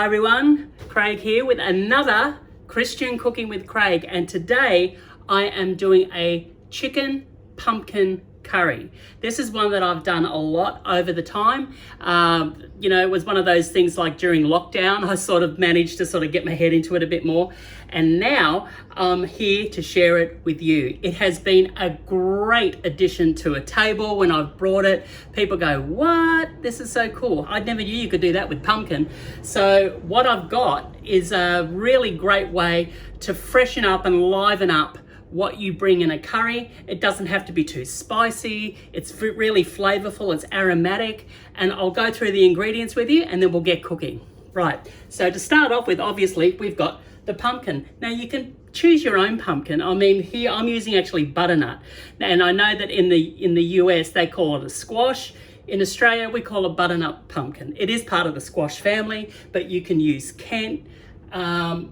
Hi everyone, Craig here with another Christian Cooking with Craig, and today I am doing a chicken pumpkin curry. This is one that I've done a lot over the time. It was one of those things like during lockdown, I sort of managed to get my head into it a bit more. And now I'm here to share it with you. It has been a great addition to a table. When I've brought it, people go, "What? This is so cool. I never knew you could do that with pumpkin." So what I've got is a really great way to freshen up and liven up what you bring in a curry. It doesn't have to be too spicy. It's really flavorful, it's aromatic, and I'll go through the ingredients with you and then we'll get cooking. Right, so to start off with, obviously, we've got the pumpkin. Now you can choose your own pumpkin. I mean, here I'm using actually butternut. And I know that in the US they call it a squash. In Australia we call it butternut pumpkin. It is part of the squash family, but you can use Kent,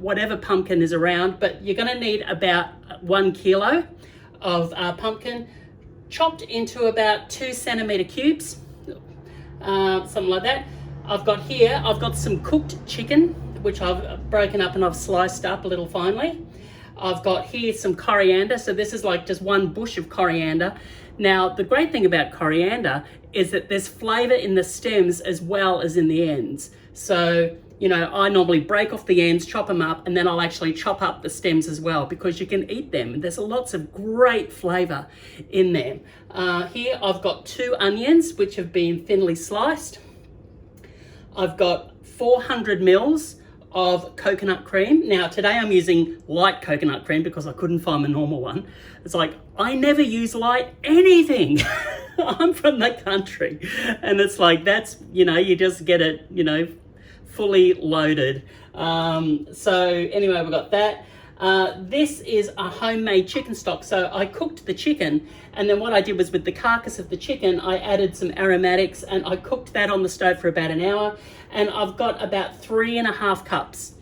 whatever pumpkin is around, but you're going to need about 1 kilo of pumpkin chopped into about 2 centimeter cubes, something like that. I've got some cooked chicken, which I've broken up and I've sliced up a little finely. I've got here some coriander, so this is like just one bush of coriander. Now, the great thing about coriander is that there's flavor in the stems as well as in the ends. So, I normally break off the ends, chop them up, and then I'll actually chop up the stems as well because you can eat them. There's lots of great flavor in them. Here I've got 2 onions, which have been thinly sliced. I've got 400 mils of coconut cream. Now today I'm using light coconut cream because I couldn't find my normal one. It's like, I never use light anything. I'm from the country. And it's like, that's, you just get it, fully loaded. So anyway, we've got that. This is a homemade chicken stock. So I cooked the chicken, and then what I did was with the carcass of the chicken, I added some aromatics and I cooked that on the stove for about an hour. And I've got about 3.5 cups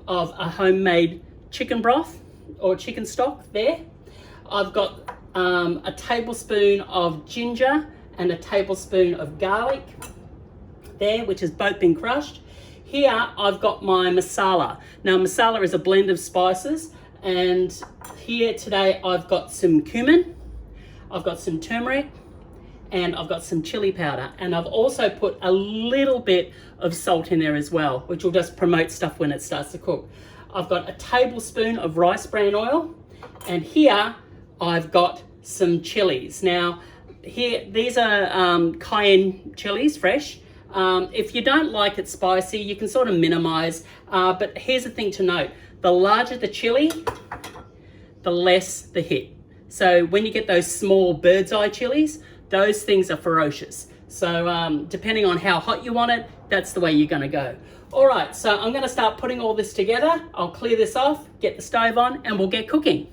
of a homemade chicken broth or chicken stock there. I've got a tablespoon of ginger and a tablespoon of garlic there, which has both been crushed. Here I've got my masala. Now masala is a blend of spices, and here today I've got some cumin, I've got some turmeric, and I've got some chili powder, and I've also put a little bit of salt in there as well, which will just promote stuff when it starts to cook. I've got a tablespoon of rice bran oil, and here I've got some chilies. Now here, these are cayenne chilies, fresh. If you don't like it spicy, you can sort of minimize, but here's the thing to note: the larger the chili, the less the hit. So when you get those small bird's eye chilies, those things are ferocious. So depending on how hot you want it, that's the way you're going to go. All right, so I'm going to start putting all this together. I'll clear this off, get the stove on, and we'll get cooking.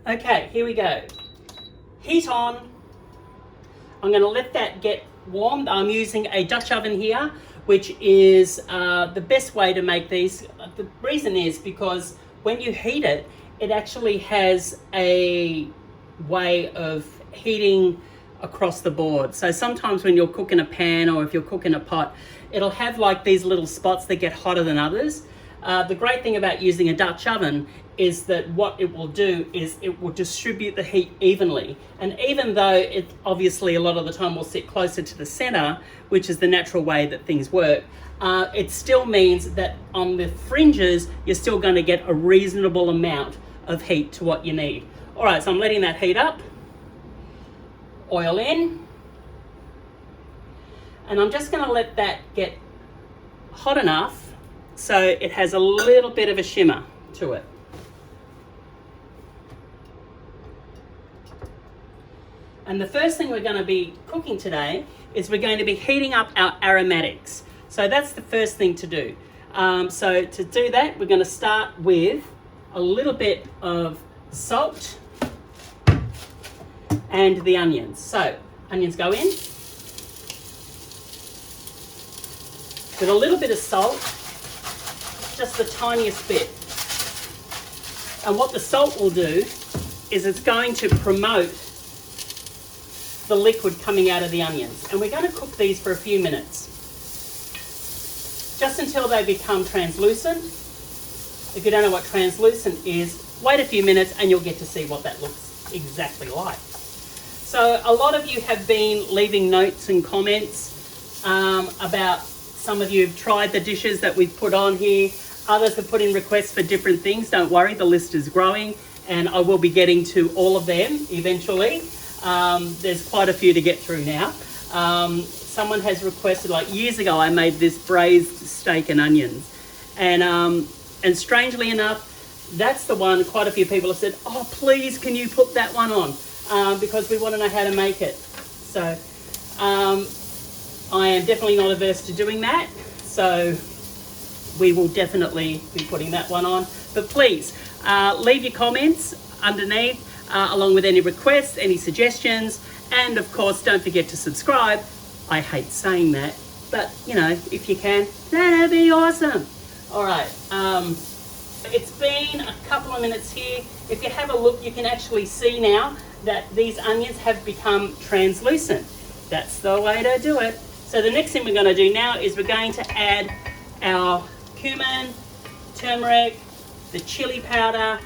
Okay, here we go. Heat on. I'm going to let that get warm. I'm using a Dutch oven here, which is the best way to make these. The reason is because when you heat it, it actually has a way of heating across the board. So sometimes when you're cooking a pan or if you're cooking a pot, it'll have like these little spots that get hotter than others. The great thing about using a Dutch oven is that what it will do is it will distribute the heat evenly. And even though it obviously a lot of the time will sit closer to the center, which is the natural way that things work, it still means that on the fringes, you're still going to get a reasonable amount of heat to what you need. All right, so I'm letting that heat up. Oil in. And I'm just going to let that get hot enough so it has a little bit of a shimmer to it. And the first thing we're going to be cooking today is we're going to be heating up our aromatics. So that's the first thing to do. So to do that, we're going to start with a little bit of salt and the onions. So onions go in with a little bit of salt, just the tiniest bit. And what the salt will do is it's going to promote the liquid coming out of the onions. And we're going to cook these for a few minutes. just until they become translucent. If you don't know what translucent is, wait a few minutes and you'll get to see what that looks exactly like. So a lot of you have been leaving notes and comments about, some of you have tried the dishes that we've put on here. Others have put in requests for different things. Don't worry, the list is growing and I will be getting to all of them eventually. There's quite a few to get through now. Someone has requested, like years ago, I made this braised steak and onions. And strangely enough, that's the one quite a few people have said, oh, please, can you put that one on? Because we want to know how to make it. So I am definitely not averse to doing that. So we will definitely be putting that one on. But please, leave your comments underneath, along with any requests, any suggestions, and of course, don't forget to subscribe. I hate saying that, but you know, if you can, that'd be awesome. All right, it's been a couple of minutes here. If you have a look, you can actually see now that these onions have become translucent. That's the way to do it. So the next thing we're going to do now is we're going to add our cumin, turmeric, the chili powder,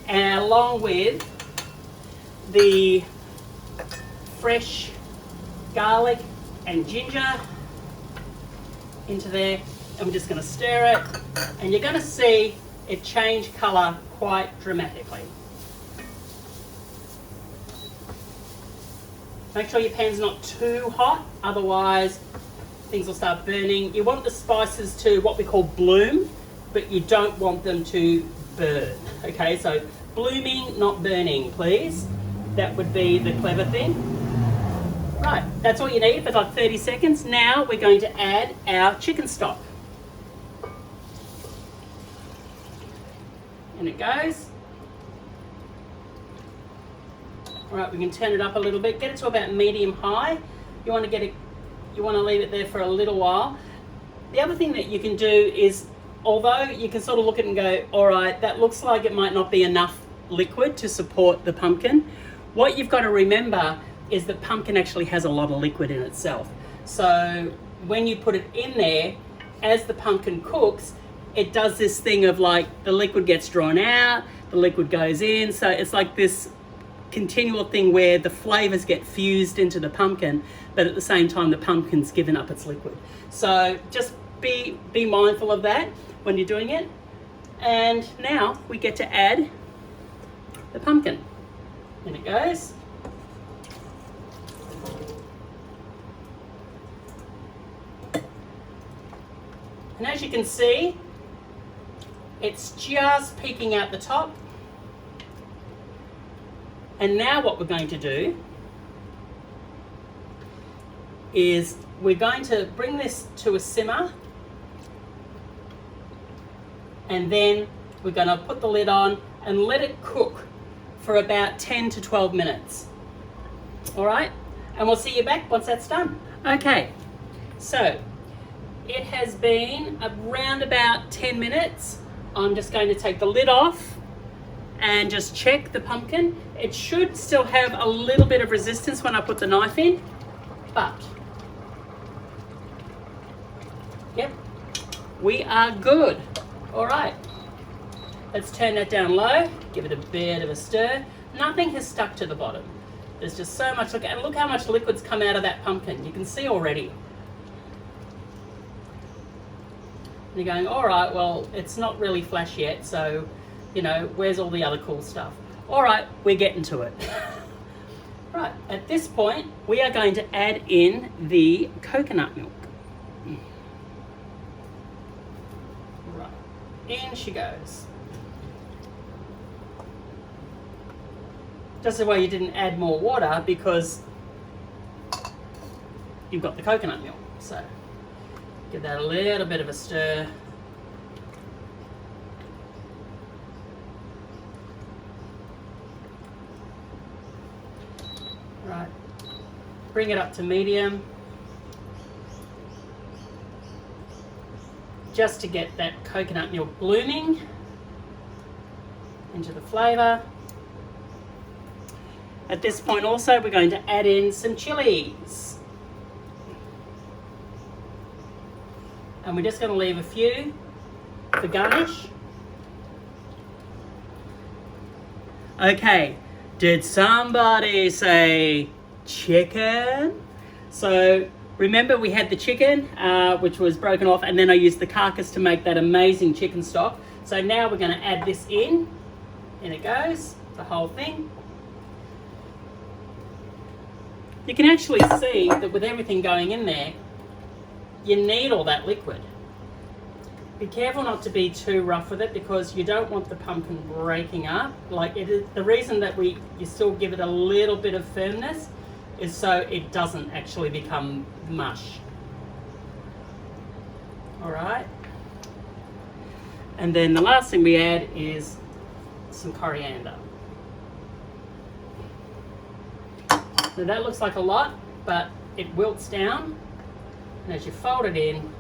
and along with the fresh garlic and ginger into there, and we're just going to stir it, and you're going to see it change colour quite dramatically. Make sure your pan's not too hot, otherwise things will start burning. You want the spices to what we call bloom, but you don't want them to burn. Okay, so blooming, not burning, please. That would be the clever thing. Right, that's all you need for like 30 seconds. Now we're going to add our chicken stock. And it goes. All right, we can turn it up a little bit. Get it to about medium high. You want to leave it there for a little while. The other thing that you can do is, although you can sort of look at it and go, all right, that looks like it might not be enough liquid to support the pumpkin. What you've got to remember is that pumpkin actually has a lot of liquid in itself. So when you put it in there, as the pumpkin cooks, it does this thing of like the liquid gets drawn out, the liquid goes in. So it's like this continual thing where the flavors get fused into the pumpkin, but at the same time the pumpkin's given up its liquid. So just be mindful of that when you're doing it. And now we get to add the pumpkin. In it goes. And as you can see, it's just peeking out the top. And now what we're going to do is we're going to bring this to a simmer, and then we're going to put the lid on and let it cook for about 10 to 12 minutes. All right, and we'll see you back once that's done. Okay, so it has been around about 10 minutes. I'm just going to take the lid off and just check the pumpkin. It should still have a little bit of resistance when I put the knife in, but yep, we are good. All right, let's turn that down low, give it a bit of a stir. Nothing has stuck to the bottom. There's just so much, and look how much liquid's come out of that pumpkin. You can see already. And you're going, all right, well, it's not really flash yet, so, you know, where's all the other cool stuff? All right, we're getting to it. Right, at this point, we are going to add in the coconut milk. Right, in she goes. Just the way you didn't add more water because you've got the coconut milk, so. Give that a little bit of a stir. Right, bring it up to medium. Just to get that coconut milk blooming into the flavour. At this point also, we're going to add in some chilies. And we're just going to leave a few for garnish. Okay, did somebody say chicken? So remember we had the chicken, which was broken off, and then I used the carcass to make that amazing chicken stock. So now we're going to add this in. In it goes, the whole thing. You can actually see that with everything going in there, you need all that liquid. Be careful not to be too rough with it because you don't want the pumpkin breaking up. Like it is, the reason that you still give it a little bit of firmness is so it doesn't actually become mush. All right. And then the last thing we add is some coriander. Now that looks like a lot, but it wilts down. And as you fold it in,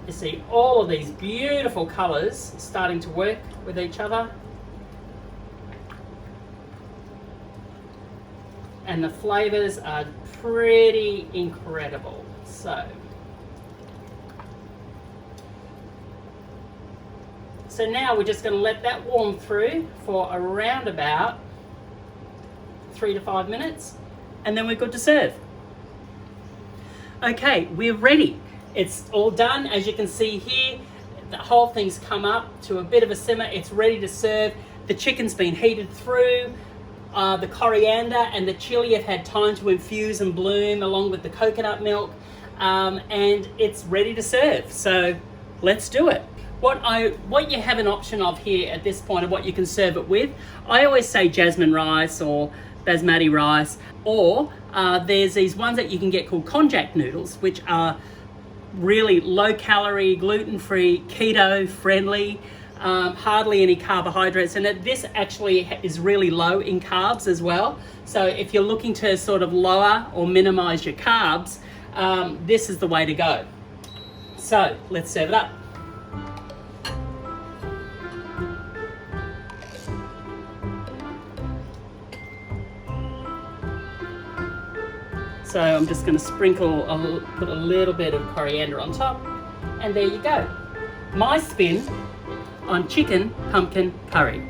you see all of these beautiful colours starting to work with each other. And the flavours are pretty incredible. So now we're just going to let that warm through for around about 3 to 5 minutes, and then we're good to serve. Okay, we're ready. It's all done. As you can see here, the whole thing's come up to a bit of a simmer. It's ready to serve. The chicken's been heated through. The coriander and the chili have had time to infuse and bloom along with the coconut milk, and it's ready to serve. So let's do it. What you have an option of here at this point of what you can serve it with, I always say jasmine rice or basmati rice, or there's these ones that you can get called konjac noodles, which are really low calorie, gluten-free, keto friendly, hardly any carbohydrates in it. This actually is really low in carbs as well. So if you're looking to sort of lower or minimize your carbs, this is the way to go. So let's serve it up. So I'm just going to put a little bit of coriander on top, and there you go. My spin on chicken pumpkin curry.